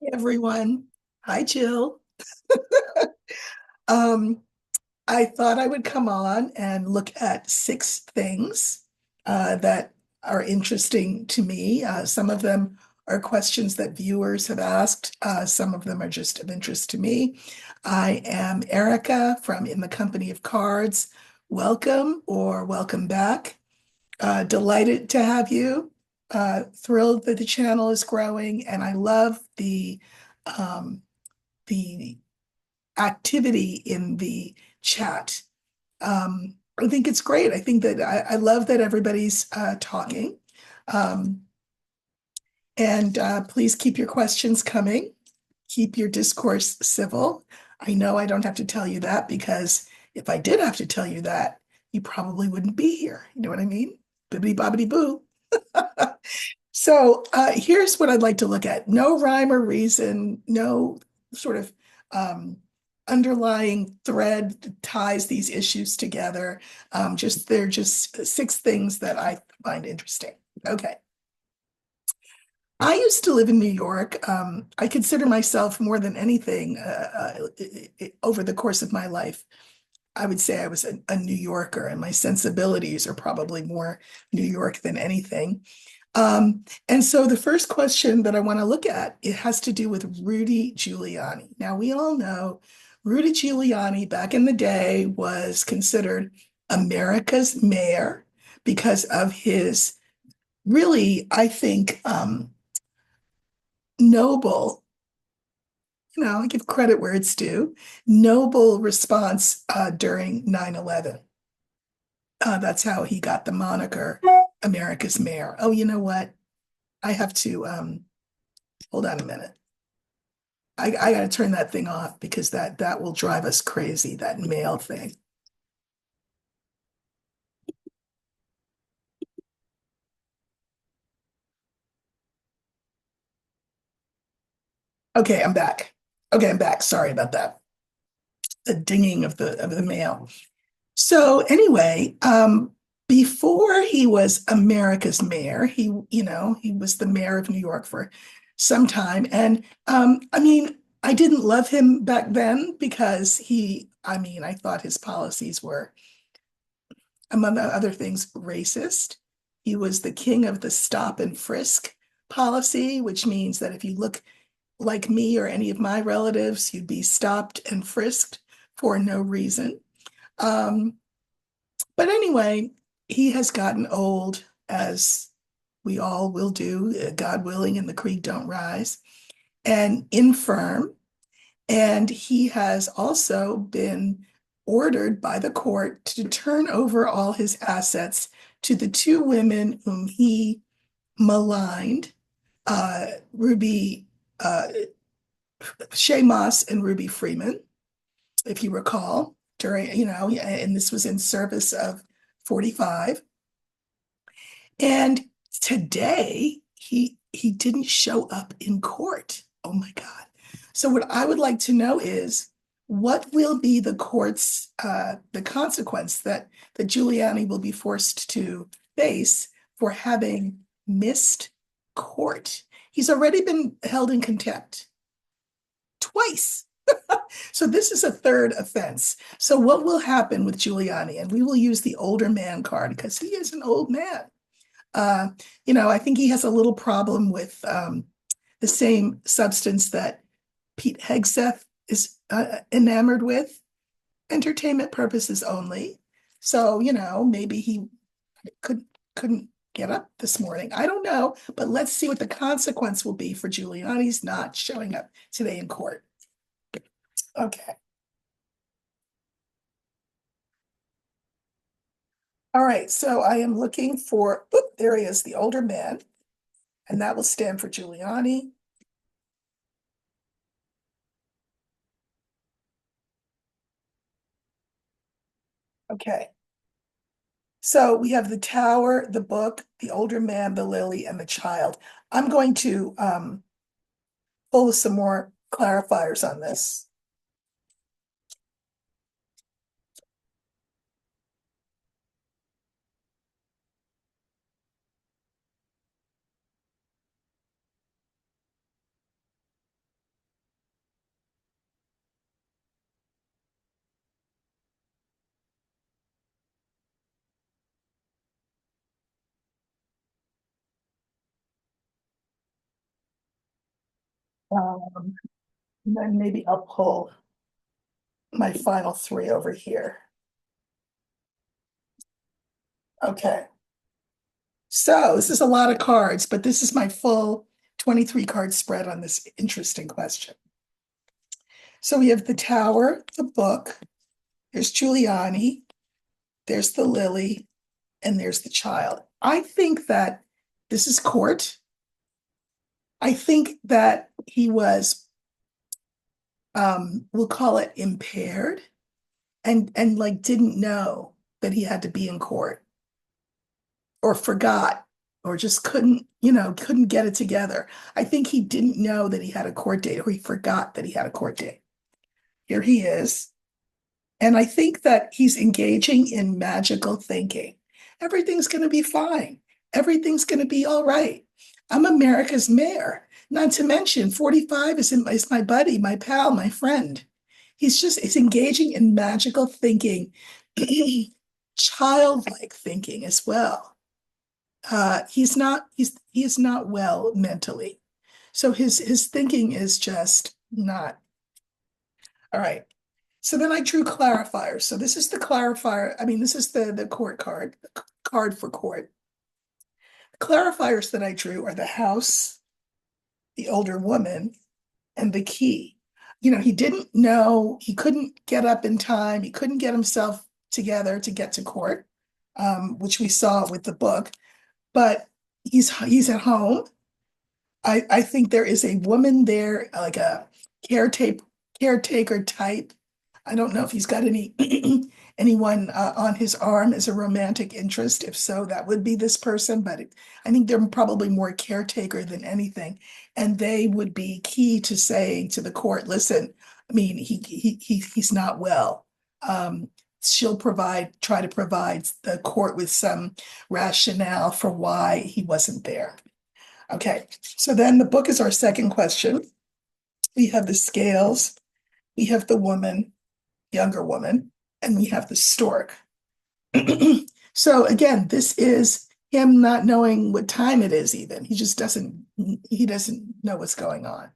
Hey, everyone. Hi, Jill. Um, I thought I would come on and look at six things that are interesting to me. Some of them are questions that viewers have asked. Some of them are just of interest to me. I am Erica from In the Company of Cards. Welcome or welcome back. Delighted to have you. Thrilled that the channel is growing, and I love um, the activity in the chat. I think it's great. I think that I love that everybody's talking. Um, and please keep your questions coming. Keep your discourse civil. I know I don't have to tell you that because if I did have to tell you that, you probably wouldn't be here. You know what I mean? Bibbidi bobbidi boo. So here's what I'd like to look at. No rhyme or reason, no sort of um, underlying thread that ties these issues together. They're just six things that I find interesting. Okay. I used to live in New York. I consider myself more than anything over the course of my life. I would say I was a New Yorker, and my sensibilities are probably more New York than anything. And so the first question that I want to look at, it has to do with Rudy Giuliani. Now, we all know Rudy Giuliani back in the day was considered America's mayor because of his really, I think, noble, I give credit where it's due, noble response during 9/11. That's how he got the moniker America's mayor. Oh, you know what? I have to hold on a minute. I got to turn that thing off because that will drive us crazy, that mail thing. Okay, I'm back. Okay, I'm back. Sorry about that. The dinging of the mail. So anyway, before he was America's mayor, he was the mayor of New York for some time. And I mean, I didn't love him back then because I thought his policies were, among other things, racist. He was the king of the stop and frisk policy, which means that if you look like me or any of my relatives, you'd be stopped and frisked for no reason. Um, but anyway, he has gotten old, as we all will do, God willing, and the creek don't rise, and infirm. And he has also been ordered by the court to turn over all his assets to the two women whom he maligned, Ruby Shay Moss and Ruby Freeman, if you recall, and this was in service of 45. And today he didn't show up in court. Oh my God. So what I would like to know is what will be the consequence that Giuliani will be forced to face for having missed court. He's already been held in contempt twice. So this is a third offense. So what will happen with Giuliani? And we will use the older man card because he is an old man. Uh, I think he has a little problem with the same substance that Pete Hegseth is enamored with, entertainment purposes only. So, maybe he could couldn't get up this morning. I don't know, but let's see what the consequence will be for Giuliani's not showing up today in court. Okay. All right. So I am looking for, oop, there he is, the older man, and that will stand for Giuliani. Okay. So we have the tower, the book, the older man, the lily, and the child. I'm going to pull some more clarifiers on this. Um, and then maybe I'll pull my final three over here. Okay. So this is a lot of cards, but this is my full 23 card spread on this interesting question. So we have the Tower, the book, there's Giuliani, there's the Lily, and there's the child. I think that this is court. I think that he was, we'll call it impaired and like didn't know that he had to be in court or forgot or just couldn't, couldn't get it together. I think he didn't know that he had a court date or he forgot that he had a court date. Here he is. And I think that he's engaging in magical thinking. Everything's going to be fine. Everything's going to be all right. I'm America's mayor. Not to mention, 45 is my buddy, my pal, my friend. He's engaging in magical thinking, childlike thinking as well. He is not well mentally. So his thinking is just not all right. So then I drew clarifiers. So this is the clarifier. I mean, this is the court card, the card for court. The clarifiers that I drew are the house, the older woman, and the key. He didn't know, he couldn't get up in time, he couldn't get himself together to get to court, which we saw with the book, but he's at home. I think there is a woman there, like a caretaker caretaker type. I don't know if he's got anyone on his arm as a romantic interest. If so, that would be this person. But I think they're probably more caretaker than anything, and they would be key to saying to the court, "Listen, I mean, he's not well." She'll try to provide the court with some rationale for why he wasn't there. Okay, so then the book is our second question. We have the scales, we have the woman, younger woman, and we have the stork. So again, this is him not knowing what time it is even. He doesn't know what's going on.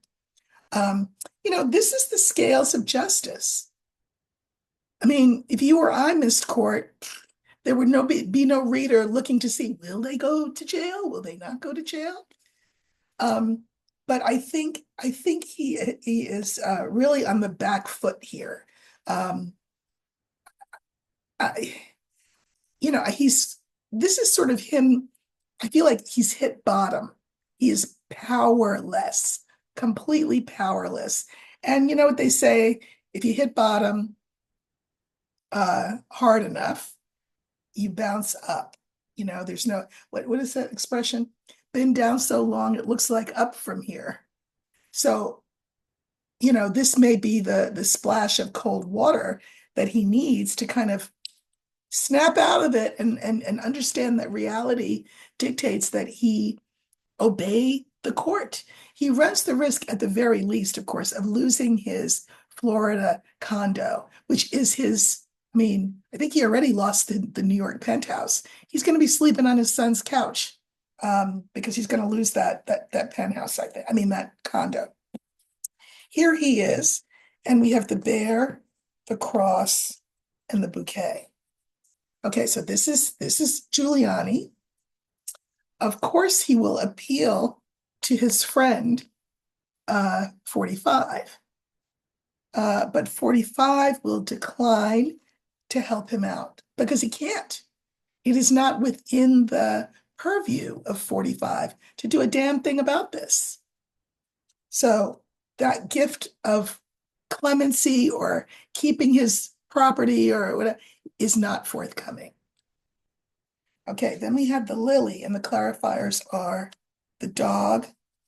Um, this is the scales of justice. I mean, if you or I missed court, there would be no reader looking to see, will they go to jail? Will they not go to jail? Um, but I think he is really on the back foot here. Um, I, he's this is sort of him. I feel like he's hit bottom. He is powerless, completely powerless. And you know what they say, if you hit bottom hard enough, you bounce up. There's no what is that expression? Been down so long, it looks like up from here. So, this may be the splash of cold water that he needs to kind of snap out of it and understand that reality dictates that he obey the court. He runs the risk, at the very least, of course, of losing his Florida condo, which is his. I mean, I think he already lost the New York penthouse. He's going to be sleeping on his son's couch because he's going to lose that penthouse. I mean that condo. Here he is, and we have the bear, the cross, and the bouquet. Okay, so this is Giuliani. Of course, he will appeal to his friend, 45. But 45 will decline to help him out because he can't. It is not within the purview of 45 to do a damn thing about this. So that gift of clemency or keeping his property or whatever is not forthcoming. Okay, then we have the lily, and the clarifiers are the dog,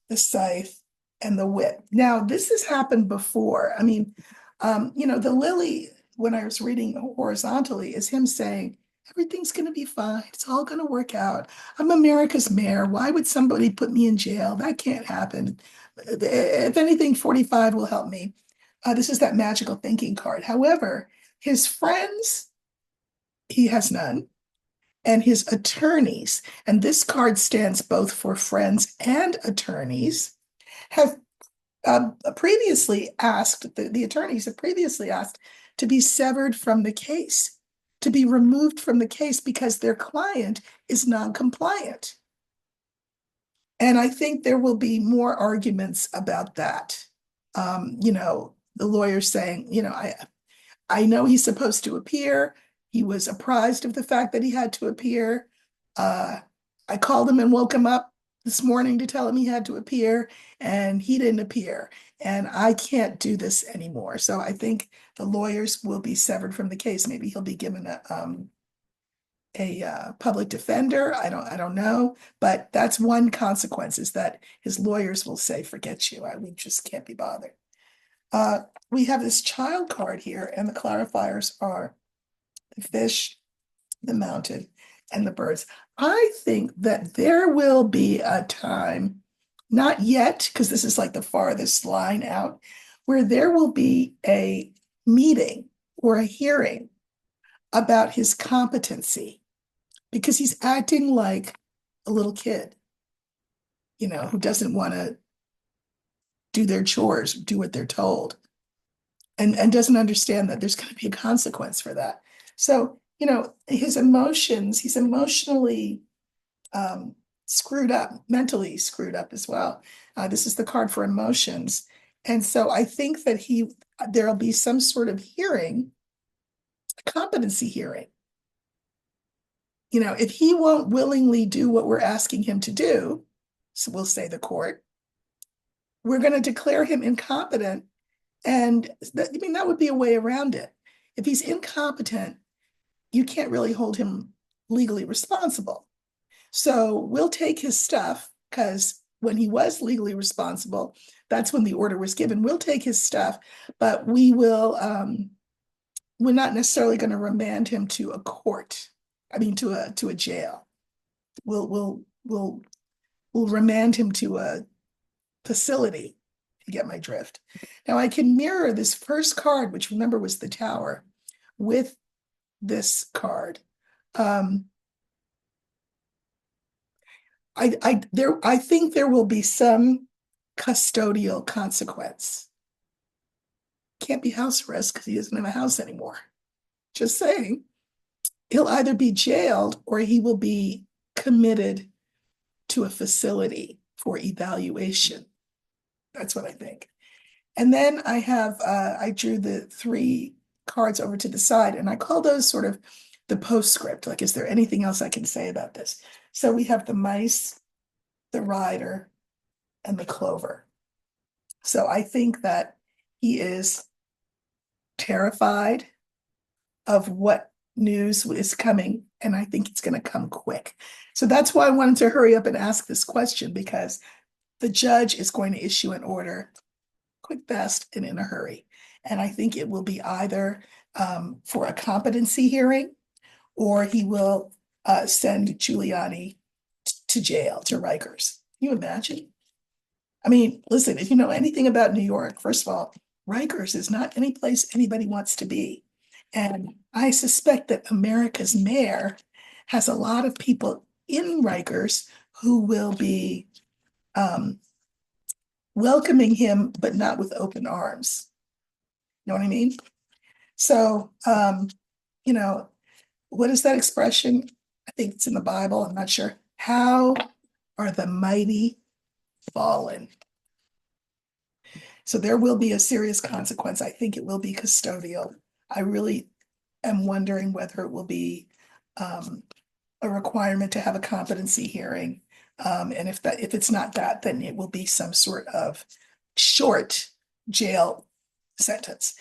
the scythe, and the whip. Now, this has happened before. I mean, the lily, when I was reading horizontally, is him saying, everything's going to be fine. It's all going to work out. I'm America's mayor. Why would somebody put me in jail? That can't happen. If anything, 45 will help me. This is that magical thinking card. However, his friends, he has none, and his attorneys, and this card stands both for friends and attorneys, have previously asked, the attorneys have previously asked to be severed from the case, to be removed from the case because their client is non-compliant. And I think there will be more arguments about that. The lawyer saying, I know he's supposed to appear. He was apprised of the fact that he had to appear. Uh, I called him and woke him up this morning to tell him he had to appear, and he didn't appear. And I can't do this anymore. So I think the lawyers will be severed from the case. Maybe he'll be given a public defender. I don't know, but that's one consequence, is that his lawyers will say, "Forget you. We just can't be bothered." Uh, we have this child card here, and the clarifiers are the fish, the mountain, and the birds. I think that there will be a time, not yet, because this is like the farthest line out, where there will be a meeting or a hearing about his competency, because he's acting like a little kid, who doesn't want to do their chores, do what they're told, and doesn't understand that there's going to be a consequence for that. So, his emotions, he's emotionally screwed up, mentally screwed up as well. This is the card for emotions. And so I think that there'll be some sort of hearing, a competency hearing. If he won't willingly do what we're asking him to do, so we'll say the court, we're going to declare him incompetent. And that would be a way around it. If he's incompetent, you can't really hold him legally responsible. So we'll take his stuff, because when he was legally responsible, that's when the order was given. We'll take his stuff, but we're not necessarily going to remand him to a court. I mean, to a jail. We'll remand him to a facility. You get my drift. Now I can mirror this first card, which, remember, was the Tower, with this card. I think there will be some custodial consequence. Can't be house arrest because he doesn't have a house anymore. Just saying. He'll either be jailed or he will be committed to a facility for evaluation. That's what I think. And then I drew the 3 cards over to the side, and I call those sort of the postscript. Like, is there anything else I can say about this? So we have the mice, the rider, and the clover. So I think that he is terrified of what news is coming, and I think it's going to come quick. So that's why I wanted to hurry up and ask this question, because the judge is going to issue an order quick, fast, and in a hurry. And I think it will be either for a competency hearing, or he will send Giuliani to jail, to Rikers. Can you imagine? I mean, listen, if you know anything about New York, first of all, Rikers is not any place anybody wants to be. And I suspect that America's mayor has a lot of people in Rikers who will be welcoming him, but not with open arms. You know what I mean? So, what is that expression? I think it's in the Bible. I'm not sure. How are the mighty fallen? So there will be a serious consequence. I think it will be custodial. I really am wondering whether it will be a requirement to have a competency hearing. And if it's not that, then it will be some sort of short jail sentence.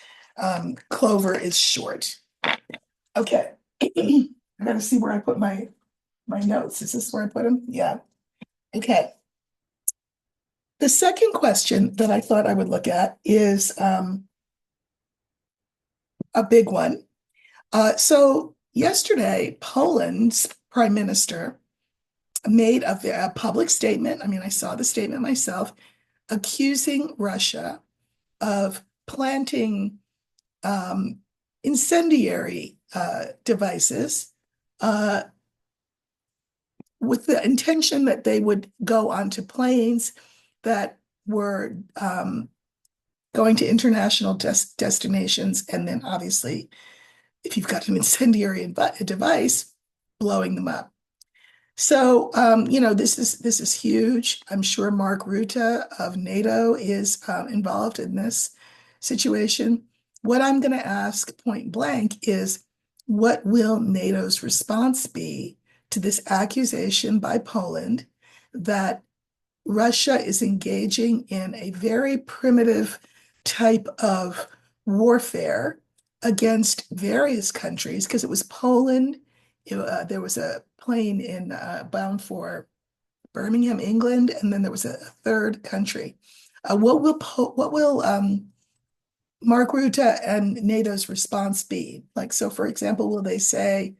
Clover is short. Okay. I gotta see where I put my notes. Is this where I put them? Yeah. Okay. The second question that I thought I would look at is a big one. So yesterday, Poland's prime minister made a public statement. I mean, I saw the statement myself, accusing Russia of planting incendiary devices with the intention that they would go onto planes that were going to international destinations, and then obviously, if you've got an incendiary device, blowing them up. So, this is huge. I'm sure Mark Rutte of NATO is involved in this situation. What I'm going to ask point blank is, what will NATO's response be to this accusation by Poland that Russia is engaging in a very primitive type of warfare against various countries? Because it was Poland. There was a plane bound for Birmingham, England, and then there was a third country. What will Mark Rutte and NATO's response be? Like, so for example, will they say,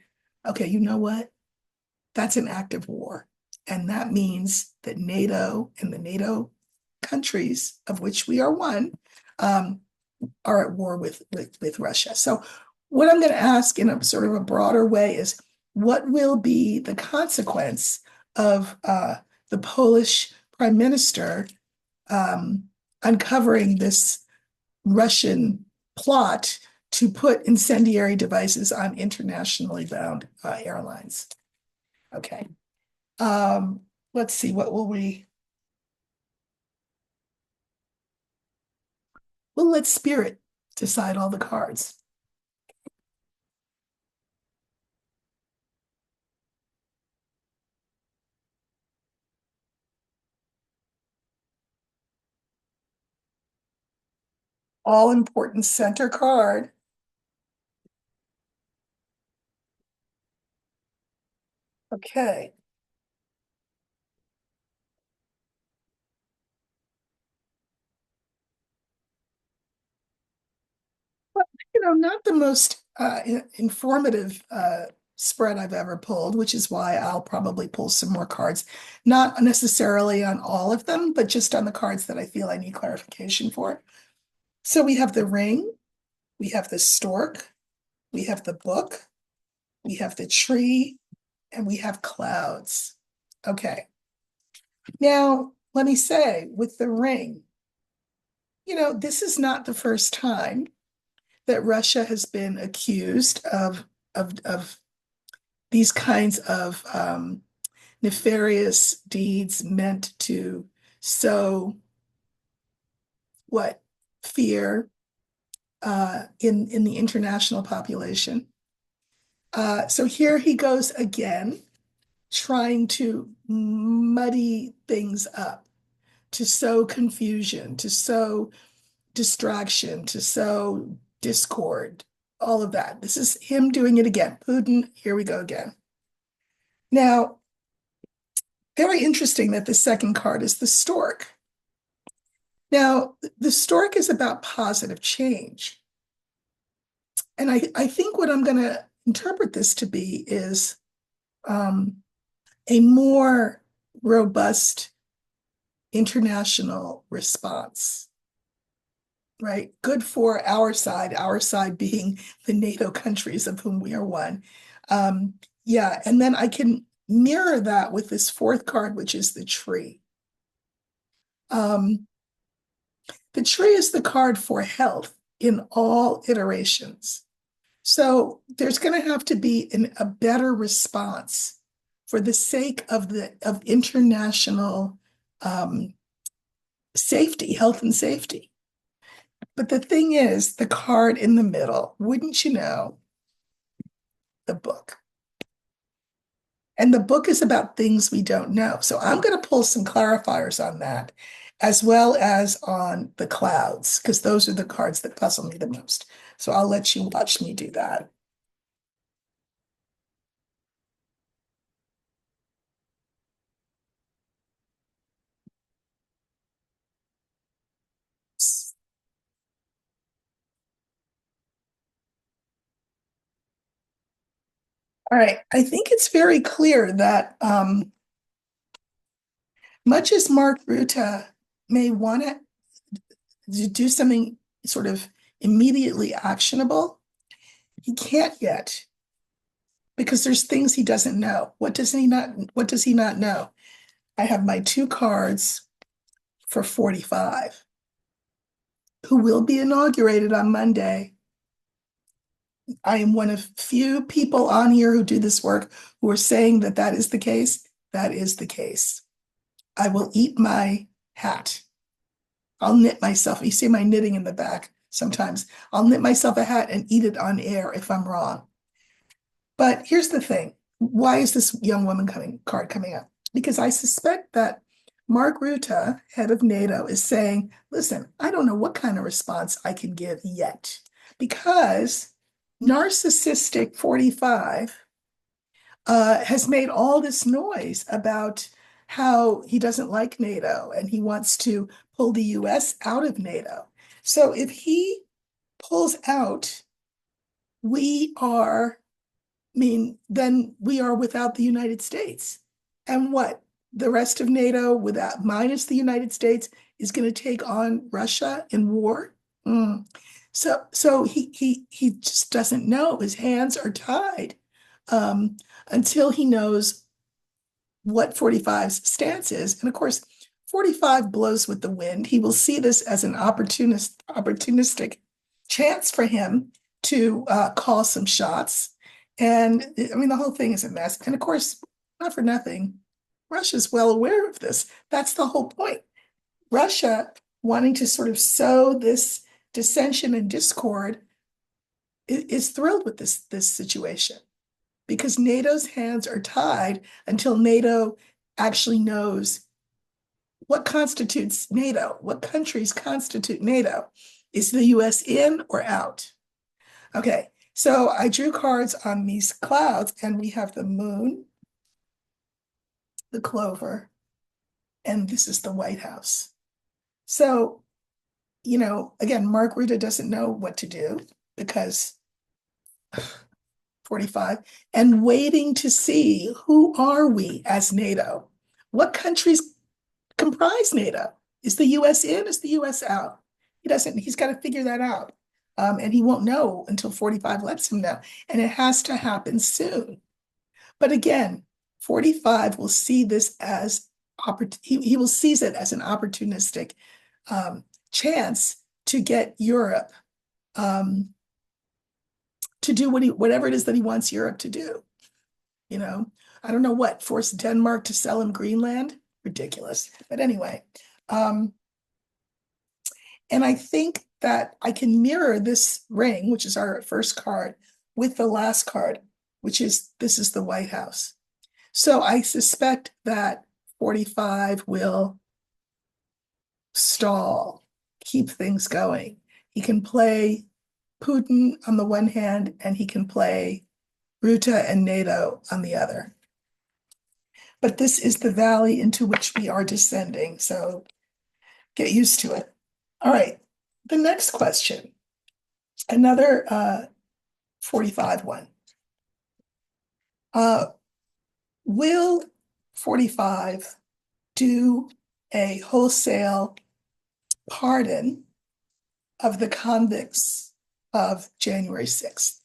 okay, you know what? That's an act of war. And that means that NATO and the NATO countries, of which we are one, um, are at war with Russia. So what I'm going to ask in a sort of a broader way is, what will be the consequence of the Polish prime minister uncovering this Russian plot to put incendiary devices on internationally bound airlines? Okay. Let's see, we'll let spirit decide all the cards. All important center card. Okay. Well, not the most informative spread I've ever pulled, which is why I'll probably pull some more cards. Not necessarily on all of them, but just on the cards that I feel I need clarification for. So we have the ring, we have the stork, we have the book, we have the tree, and we have clouds. Okay. Now, let me say, with the ring, this is not the first time that Russia has been accused of these kinds of nefarious deeds meant to sow what? Fear in the international population. So here he goes again, trying to muddy things up, to sow confusion, to sow distraction, to sow discord, all of that. This is him doing it again. Putin, here we go again. Now, very interesting that the second card is the stork. Now, the stork is about positive change. And I think what I'm going to interpret this to be is a more robust international response, right? Good for our side being the NATO countries of whom we are one. Yeah, and then I can mirror that with this fourth card, which is the tree. The tree is the card for health in all iterations. So there's going to have to be a better response for the sake of international safety, health and safety. But the thing is, the card in the middle, wouldn't you know, the book. And the book is about things we don't know. So I'm going to pull some clarifiers on that, as well as on the clouds, because those are the cards that puzzle me the most. So I'll let you watch me do that. All right. I think it's very clear that much as Mark Rutte may want to do something sort of immediately actionable, he can't yet, because there's things he doesn't know. What does he not know? I have my two cards for 45. who will be inaugurated on Monday. I am one of few people on here who do this work who are saying that that is the case. That is the case. I will eat my hat. I'll knit myself. You see my knitting in the back sometimes. I'll knit myself a hat and eat it on air if I'm wrong. But here's the thing. Why is this young woman card coming up? Because I suspect that Mark Rutte, head of NATO, is saying, listen, I don't know what kind of response I can give yet. Because narcissistic 45 has made all this noise about how he doesn't like NATO and he wants to pull the US out of NATO. So if he pulls out, we are, then we are without the United States. And what? The rest of NATO, without minus the United States, is going to take on Russia in war. Mm. So he just doesn't know. His hands are tied until he knows what 45's stance is. And of course, 45 blows with the wind. He will see this as an opportunistic chance for him to call some shots. And I mean, the whole thing is a mess. And of course, not for nothing, Russia's well aware of this. That's the whole point. Russia wanting to sort of sow this dissension and discord is thrilled with this situation because NATO's hands are tied until NATO actually knows what constitutes NATO, what countries constitute NATO. Is the US in or out? Okay, so I drew cards on these clouds, and we have the moon, the clover, and this is the White House. So, again, Mark Rutte doesn't know what to do because 45 and waiting to see who are we as NATO? What countries comprise NATO? Is the US in? Is the US out? He's got to figure that out. And he won't know until 45 lets him know. And it has to happen soon. But again, 45 will see this as he will seize it as an opportunistic chance to get Europe to do whatever it is that he wants Europe to do. I don't know what, force Denmark to sell him Greenland? Ridiculous. But anyway, and I think that I can mirror this ring, which is our first card, with the last card, this is the White House. So I suspect that 45 will stall, keep things going. He can play Putin on the one hand, and he can play Rutte and NATO on the other. But this is the valley into which we are descending, so get used to it. All right, the next question, another 45 one. Will 45 do a wholesale pardon of the convicts of January 6th?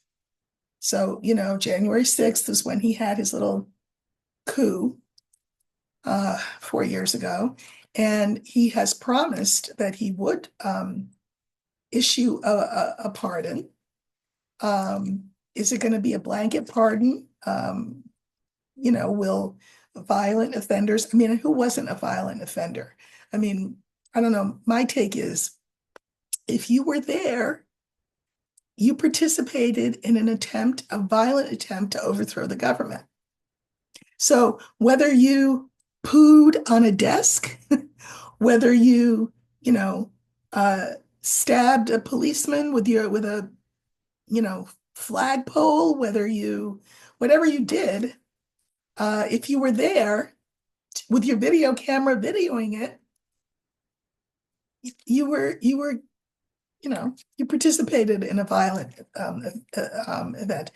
So, January 6th is when he had his little coup 4 years ago. And he has promised that he would issue a pardon. Is it going to be a blanket pardon? Will violent offenders, who wasn't a violent offender? I don't know. My take is if you were there, you participated in a violent attempt to overthrow the government. So whether you pooed on a desk, whether you, stabbed a policeman with a, flagpole, whatever you did, if you were there with your video camera videoing it, you participated in a violent event.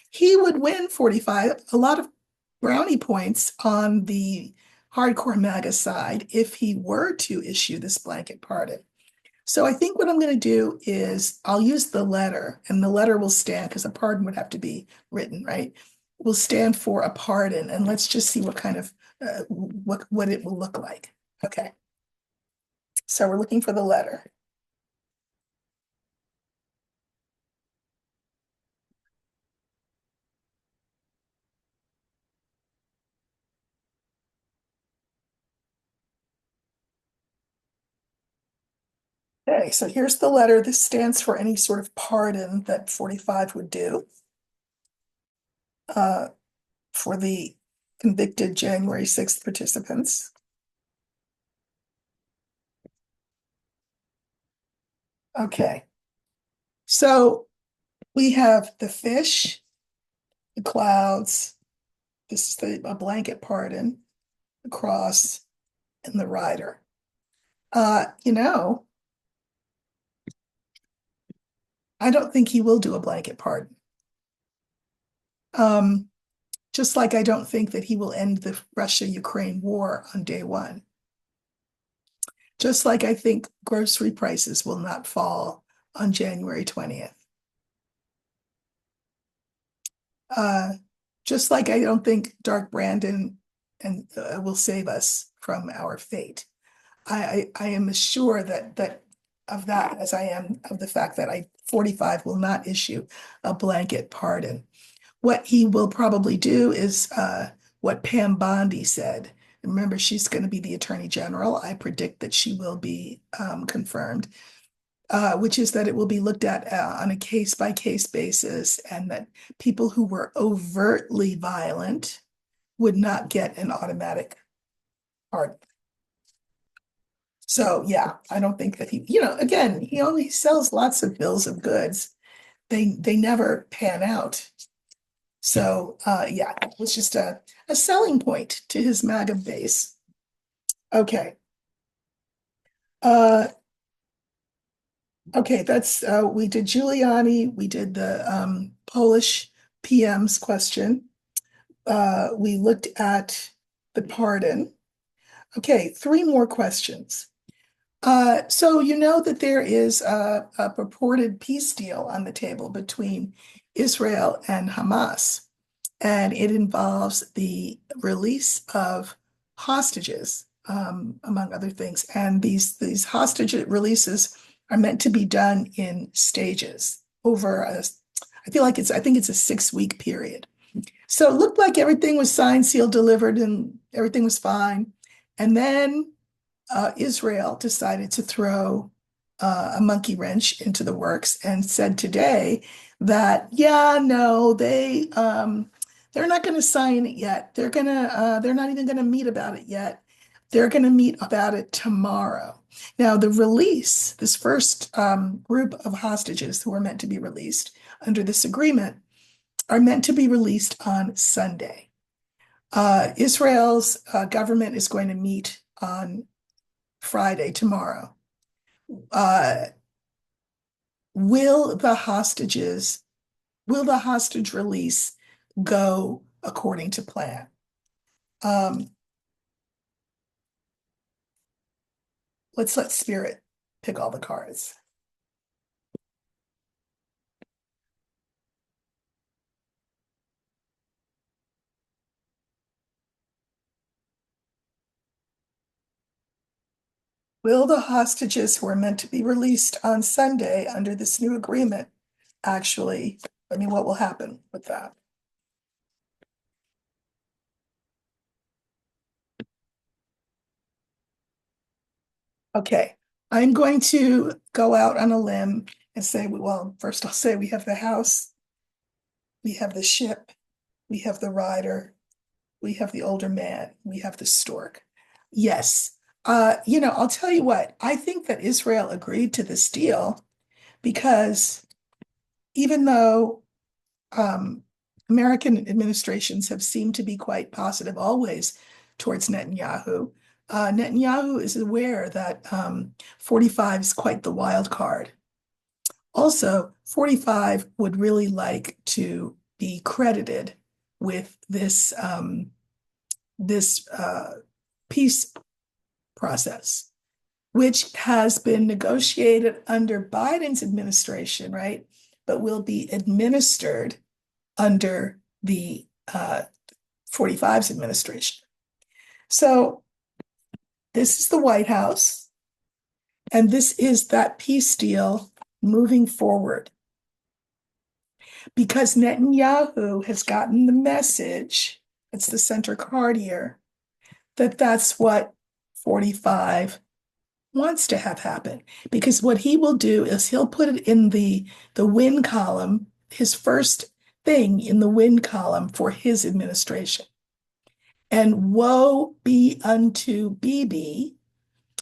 He would win 45, a lot of brownie points on the hardcore MAGA side if he were to issue this blanket pardon. So I think what I'm going to do is I'll use the letter, and the letter will stand, because a pardon would have to be written, right? Will stand for a pardon, and let's just see what kind of, what it will look like. Okay. So we're looking for the letter. Okay, so here's the letter. This stands for any sort of pardon that 45 would do uh, for the convicted January 6th participants. Okay, so we have the fish, the clouds, this is a blanket pardon, the cross, and the rider. You know, I don't think he will do a blanket pardon. Um, just like I don't think that he will end the Russia-Ukraine war on day one. Just like I think grocery prices will not fall on January 20th. Uh, just like I don't think Dark Brandon and will save us from our fate. I am as sure that of that as I am of the fact that 45 will not issue a blanket pardon. What he will probably do is what Pam Bondi said. Remember, she's going to be the Attorney General. I predict that she will be confirmed, which is that it will be looked at on a case-by-case basis, and that people who were overtly violent would not get an automatic pardon. So yeah, I don't think that again, he only sells lots of bills of goods. They never pan out. So yeah, it was just a selling point to his MAGA base. Okay. Uh okay, that's we did Giuliani, we did the Polish PM's question. We looked at the pardon. Okay, three more questions. So you know that there is a purported peace deal on the table between Israel and Hamas, and it involves the release of hostages, among other things. And these hostage releases are meant to be done in stages over I think it's a 6 week period. So it looked like everything was signed, sealed, delivered, and everything was fine. And then Israel decided to throw a monkey wrench into the works and said today that yeah, no, they're not going to sign it yet. They're not even going to meet about it yet. They're going to meet about it tomorrow. Now, the release, this first group of hostages who are meant to be released under this agreement are meant to be released on Sunday. Israel's government is going to meet on Friday, tomorrow. Uh, will the hostages, will the hostage release go according to plan? Um, let's let Spirit pick all the cards. Will the hostages who are meant to be released on Sunday under this new agreement actually, I mean, what will happen with that? Okay, I'm going to go out on a limb and say, well, first I'll say we have the house, we have the ship, we have the rider, we have the older man, we have the stork. Yes. I'll tell you what, I think that Israel agreed to this deal because even though um, American administrations have seemed to be quite positive always towards Netanyahu, Netanyahu is aware that 45 is quite the wild card. Also, 45 would really like to be credited with this peace process, which has been negotiated under Biden's administration, right? But will be administered under the 45's administration. So this is the White House, and this is that peace deal moving forward. Because Netanyahu has gotten the message, it's the center card here, that that's what 45 wants to have happen. Because what he will do is he'll put it in the win column, his first thing in the win column for his administration. And woe be unto BB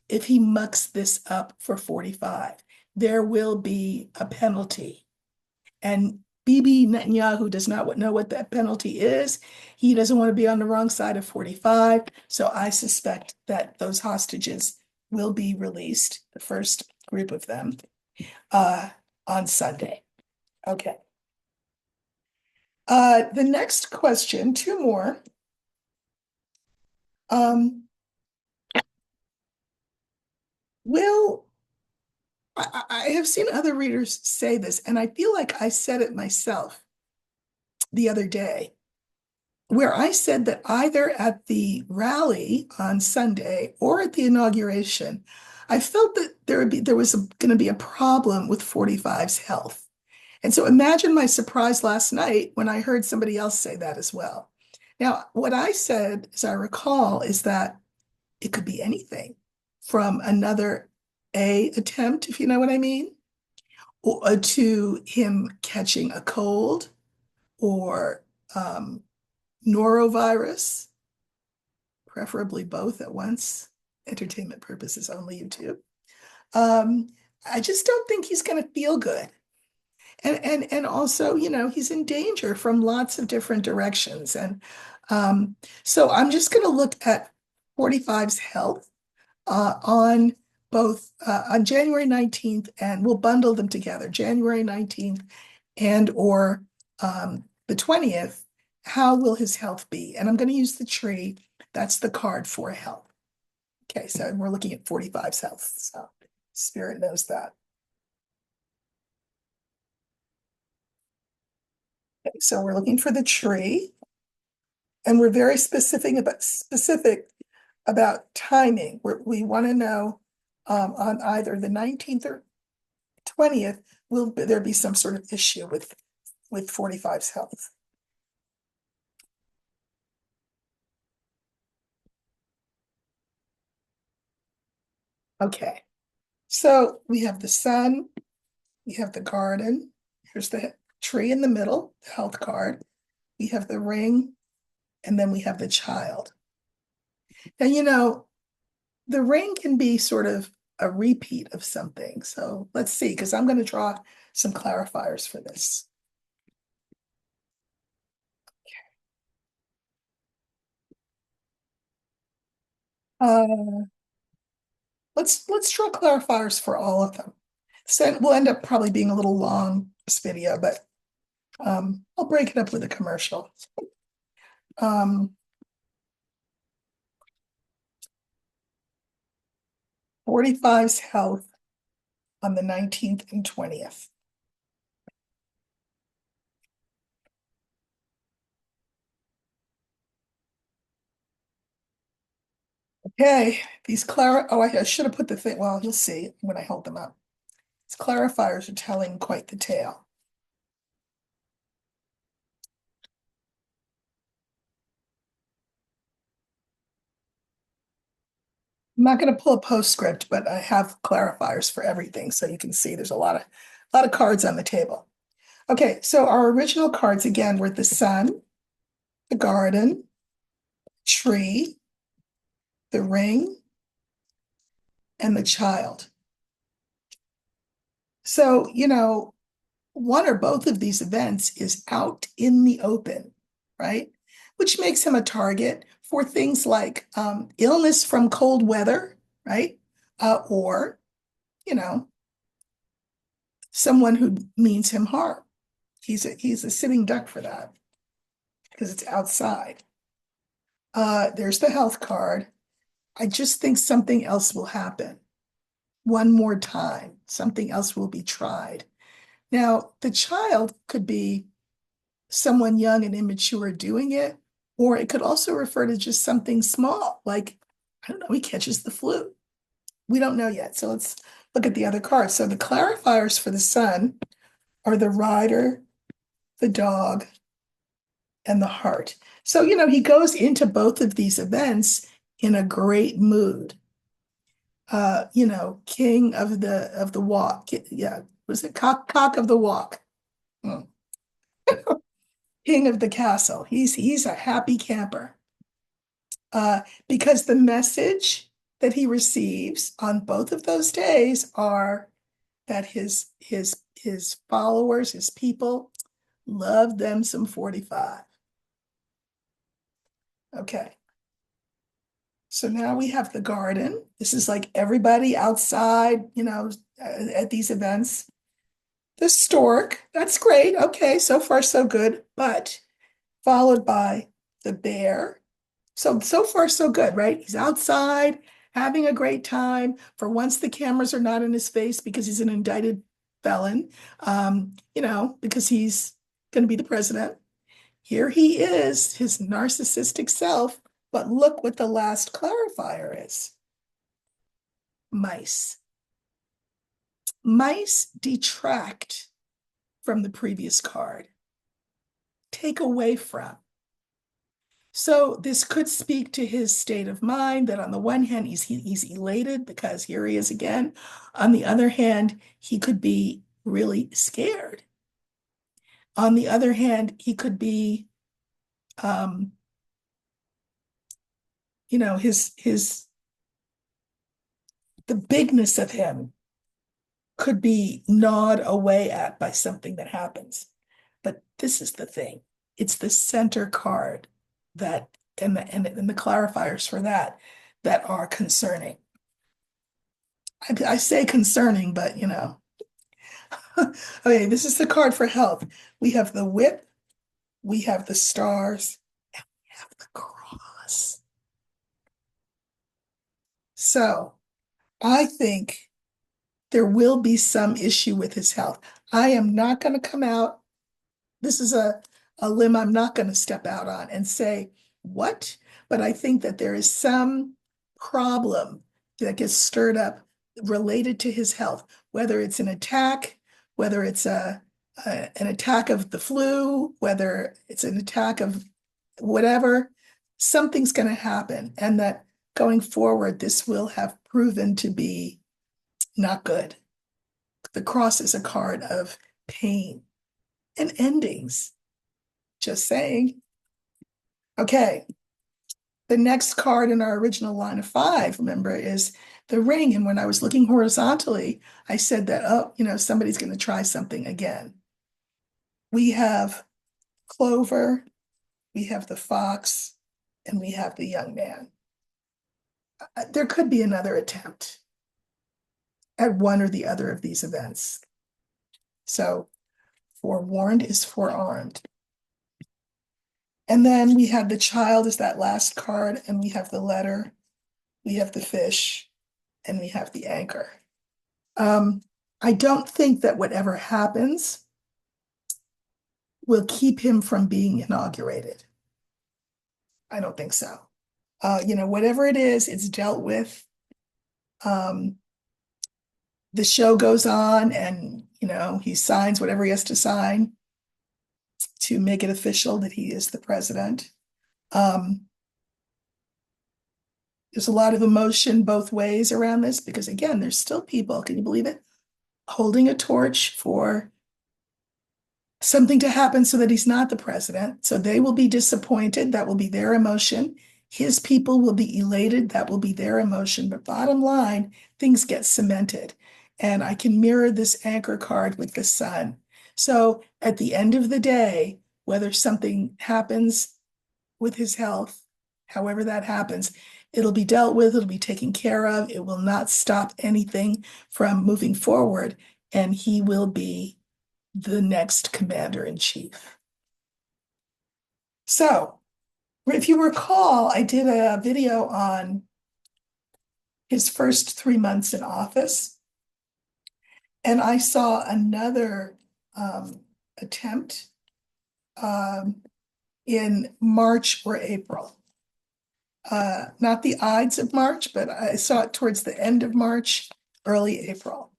if he mucks this up for 45. There will be a penalty. And Bibi Netanyahu does not know what that penalty is. He doesn't want to be on the wrong side of 45. So I suspect that those hostages will be released, the first group of them, uh, on Sunday. Okay. The next question, two more. Um, will I have seen other readers say this, and I feel like I said it myself the other day, where I said that either at the rally on Sunday or at the inauguration, I felt that there was going to be a problem with 45's health. And so imagine my surprise last night when I heard somebody else say that as well. Now, what I said, as I recall, is that it could be anything from another A attempt, if you know what I mean, or to him catching a cold or norovirus, preferably both at once. Entertainment purposes only, YouTube. Um, I just don't think he's going to feel good. And also, he's in danger from lots of different directions. And so I'm just going to look at 45's health on both on January 19th, and we'll bundle them together, January 19th and or the 20th. How will his health be? And I'm going to use the tree. That's the card for health. Okay, so we're looking at 45's health. So Spirit knows that. Okay, so we're looking for the tree, and we're very specific about timing. We want to know on either the 19th or 20th, will there be some sort of issue with 45's health? Okay, so we have the sun, we have the garden. Here's the tree in the middle, the health card. We have the ring, and then we have the child. Now, the ring can be sort of a repeat of something. So let's see, because I'm going to draw some clarifiers for this. Uh, let's draw clarifiers for all of them. So we'll end up probably being a little long, this video, but I'll break it up with a commercial. 45's health on the 19th and 20th. Okay, I should have put the thing, well, you'll see when I hold them up. These clarifiers are telling quite the tale. I'm not going to pull a postscript, but I have clarifiers for everything, so you can see there's a lot of cards on the table. Okay, so our original cards again were the sun, the garden, tree, the ring, and the child. So, one or both of these events is out in the open, right? Which makes him a target for things like illness from cold weather, right? Or, you know, someone who means him harm. He's a sitting duck for that because it's outside. There's the health card. I just think something else will happen. One more time, something else will be tried. Now, the child could be someone young and immature doing it, or it could also refer to just something small, like, I don't know, he catches the flu. We don't know yet. So let's look at the other cards. So the clarifiers for the sun are the rider, the dog, and the heart. So, he goes into both of these events in a great mood. king of the walk. Yeah, was it cock of the walk? Hmm. King of the castle. He's a happy camper. Because the message that he receives on both of those days are that his followers, his people, love them some 45. Okay. So now we have the garden. This is like everybody outside, at these events. The stork, that's great. Okay, so far so good. But followed by the bear. So far so good, right? He's outside having a great time. For once, the cameras are not in his face because he's an indicted felon, because he's going to be the president. Here he is, his narcissistic self. But look what the last clarifier is. Mice. Mice detract from the previous card, take away from. So this could speak to his state of mind that on the one hand, he's elated because here he is again. On the other hand, he could be really scared. On the other hand, he could be, um, the bigness of him could be gnawed away at by something that happens. But this is the thing. It's the center card that and the clarifiers for that are concerning. I say concerning, but Okay, this is the card for health. We have the whip, we have the stars, and we have the cross. So I think there will be some issue with his health. I am not going to come out. This is a limb I'm not going to step out on and say what, but I think that there is some problem that gets stirred up related to his health, whether it's an attack, whether it's an attack of the flu, whether it's an attack of whatever, something's going to happen. And that going forward, this will have proven to be not good. The cross is a card of pain and endings. Just saying. Okay. The next card in our original line of five, remember, is the ring. And when I was looking horizontally, I said that, oh, somebody's going to try something again. We have Clover, we have the fox, and we have the young man. There could be another attempt at one or the other of these events. So forewarned is forearmed. And then we have the child as that last card, and we have the letter, we have the fish, and we have the anchor. I don't think that whatever happens will keep him from being inaugurated. I don't think so. Whatever it is, it's dealt with. The show goes on, and he signs whatever he has to sign to make it official that he is the president. There's a lot of emotion both ways around this because, again, there's still people, can you believe it, holding a torch for something to happen so that he's not the president. So they will be disappointed. That will be their emotion. His people will be elated. That will be their emotion. But bottom line, things get cemented. And I can mirror this anchor card with the sun. So at the end of the day, whether something happens with his health, however that happens, it'll be dealt with, it'll be taken care of. It will not stop anything from moving forward. And he will be the next commander in chief. So, if you recall, I did a video on his first 3 months in office, and I saw another attempt in March or April. Not the Ides of March, but I saw it towards the end of March, early April.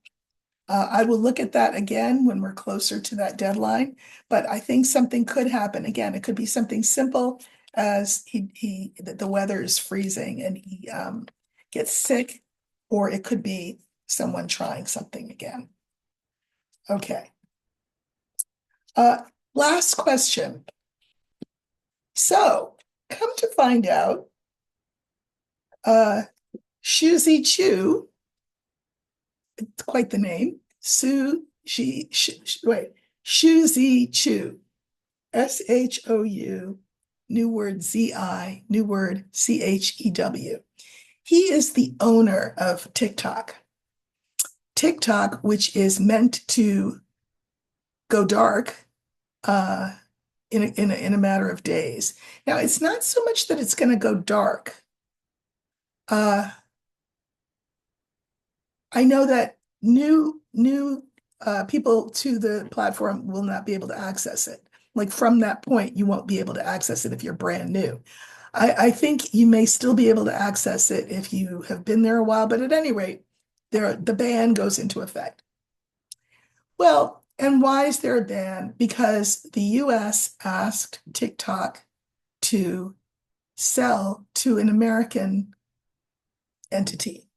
I will look at that again when we're closer to that deadline, but I think something could happen. Again, it could be something simple as the weather is freezing and he gets sick or it could be someone trying something again. Okay. Uh, Last question. So, come to find out, uh, Shuzi Chu, it's quite the name, Shuzi Chu, Shou, new word Zi, new word Chew. He is the owner of TikTok. TikTok, which is meant to go dark uh, in a matter of days. Now, it's not so much that it's going to go dark. Uh, I know that new people to the platform will not be able to access it. Like from that point, you won't be able to access it if you're brand new. I think you may still be able to access it if you have been there a while, but at any rate, the ban goes into effect. Well, and why is there a ban? Because the US asked TikTok to sell to an American entity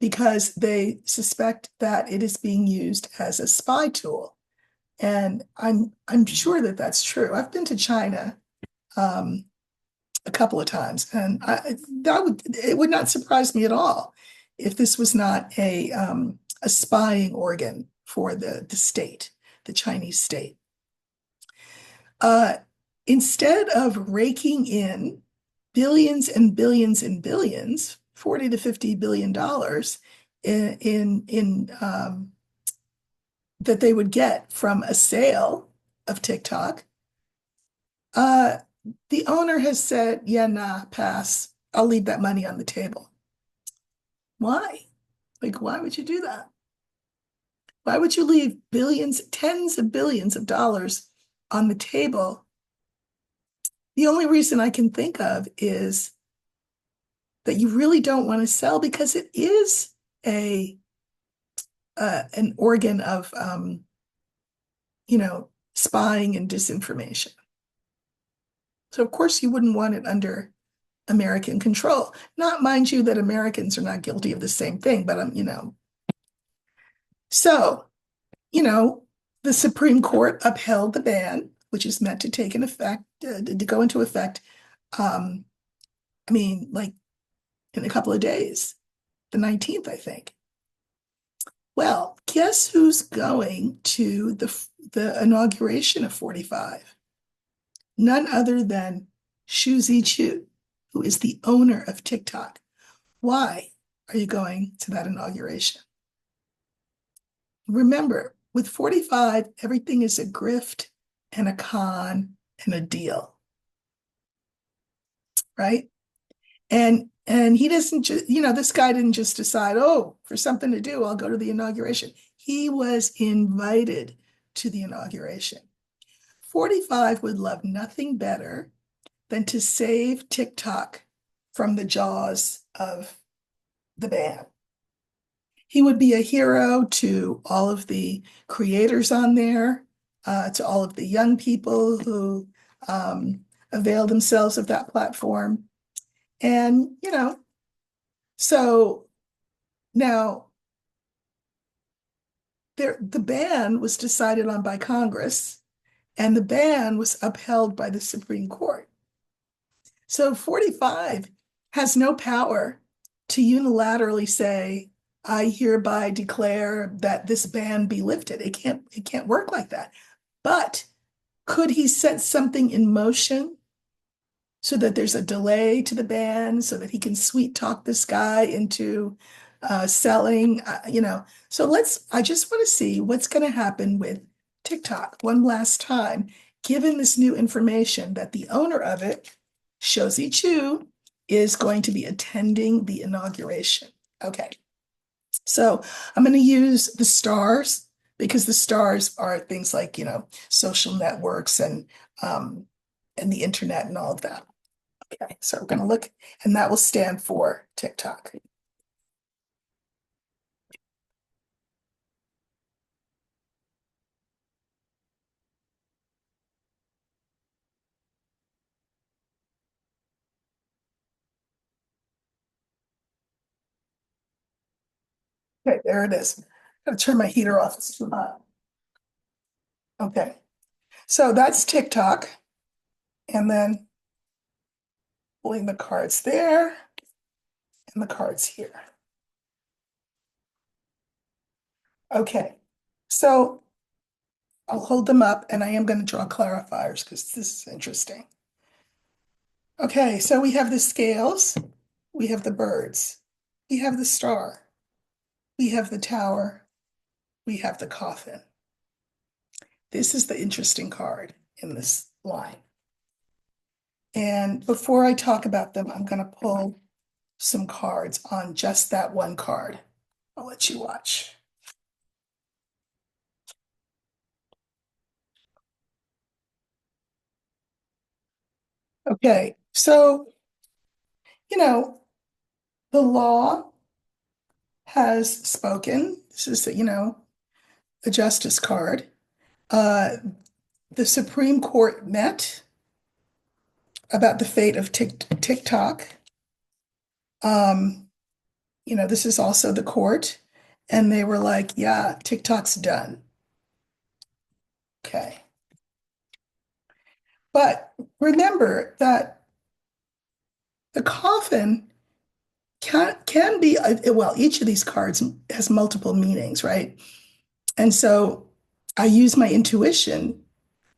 because they suspect that it is being used as a spy tool. And I'm sure that that's true. I've been to China um, a couple of times, and it would not surprise me at all if this was not a spying organ for the state, the Chinese state. Uh, Instead of raking in billions and billions and billions, 40 to $50 billion in that they would get from a sale of TikTok, uh, the owner has said, yeah, nah, pass. I'll leave that money on the table. Why? Like, why would you do that? Why would you leave billions, tens of billions of dollars on the table? The only reason I can think of is that you really don't want to sell because it is a an organ of you know, spying and disinformation. So of course you wouldn't want it under American control. Not mind you that Americans are not guilty of the same thing, but you know. So, you know, the Supreme Court upheld the ban, which is meant to take an effect to go into effect. Um, I mean, like in a couple of days, the 19th, I think. Well, guess who's going to the inauguration of 45? None other than Shu Chu, who is the owner of TikTok. Why are you going to that inauguration? Remember, with 45, everything is a grift and a con and a deal, right? And he doesn't just, you know, this guy didn't just decide, oh, for something to do, I'll go to the inauguration. He was invited to the inauguration. 45 would love nothing better than to save TikTok from the jaws of the ban. He would be a hero to all of the creators on there, to all of the young people who avail themselves of that platform. And, you know, so now the ban was decided on by Congress, and the ban was upheld by the Supreme Court. So 45 has no power to unilaterally say, I hereby declare that this ban be lifted. It can't work like that. But could he set something in motion so that there's a delay to the ban, so that he can sweet talk this guy into selling, you know? So I just want to see what's going to happen with TikTok one last time, given this new information that the owner of it, Shozi Chu, is going to be attending the inauguration. Okay. So I'm going to use the stars because the stars are things like, you know, social networks and the internet and all of that. Okay, so we're going to look, and that will stand for TikTok. Okay, there it is. Gotta turn my heater off. It's too hot. Okay, so that's TikTok. And then pulling the cards there and the cards here. Okay, so I'll hold them up and I am going to draw clarifiers because this is interesting. Okay, so we have the scales, we have the birds, we have the star, we have the tower, we have the coffin. This is the interesting card in this line. And before I talk about them, I'm going to pull some cards on just that one card. I'll let you watch. Okay, so, you know, the law has spoken. This is, a justice card. Uh, the Supreme Court met about the fate of TikTok. Um, this is also the court, and they were like, yeah, TikTok's done. Okay. But remember that the coffin can be, well, each of these cards has multiple meanings, right? And so I use my intuition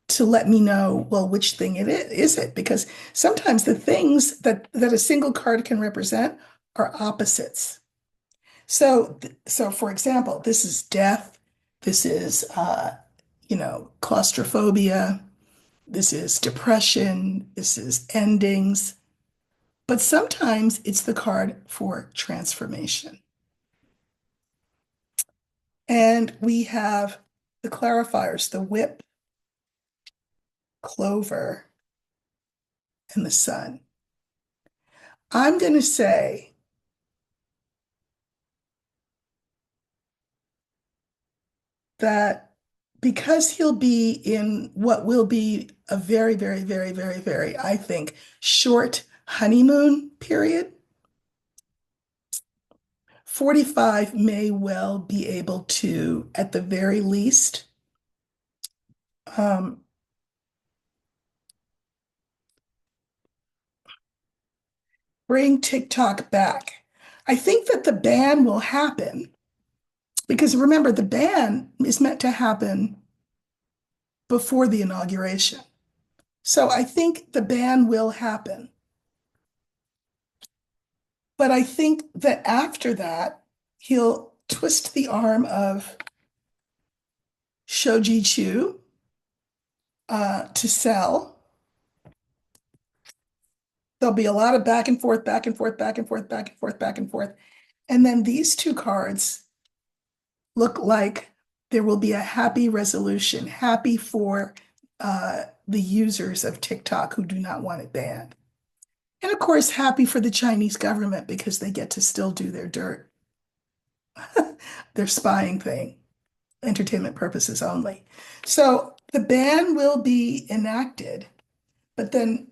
to let me know, well, which thing is it? Because sometimes the things that a single card can represent are opposites. So for example, this is death. This is, claustrophobia. This is depression. This is endings. But sometimes it's the card for transformation. And we have the clarifiers, the whip, clover, and the sun. I'm going to say that because he'll be in what will be a very, very, very, very, very, I think, short honeymoon period, 45 may well be able to, at the very least, um, bring TikTok back. I think that the ban will happen because remember, the ban is meant to happen before the inauguration. So I think the ban will happen. But I think that after that, he'll twist the arm of Shoji Chu to sell. There'll be a lot of back and forth, back and forth, back and forth, back and forth, back and forth. And then these two cards look like there will be a happy resolution, happy for the users of TikTok who do not want it banned. And of course, happy for the Chinese government because they get to still do their dirt, their spying thing, entertainment purposes only. So the ban will be enacted, but then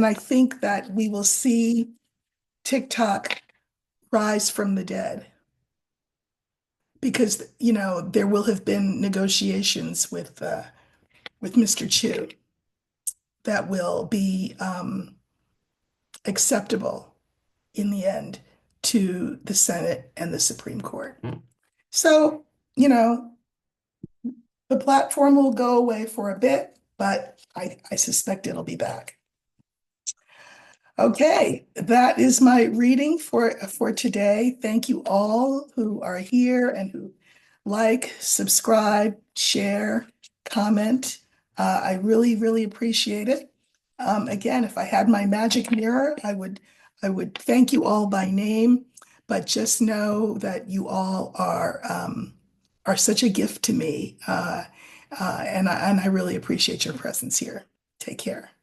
I think that we will see TikTok rise from the dead because there will have been negotiations with Mr. Chu that will be acceptable in the end to the Senate and the Supreme Court. So, the platform will go away for a bit, but I suspect it'll be back. Okay, that is my reading for today. Thank you all who are here and who like, subscribe, share, comment. I really, really appreciate it. Again, if I had my magic mirror, I would thank you all by name, but just know that you all are such a gift to me, and I really appreciate your presence here. Take care.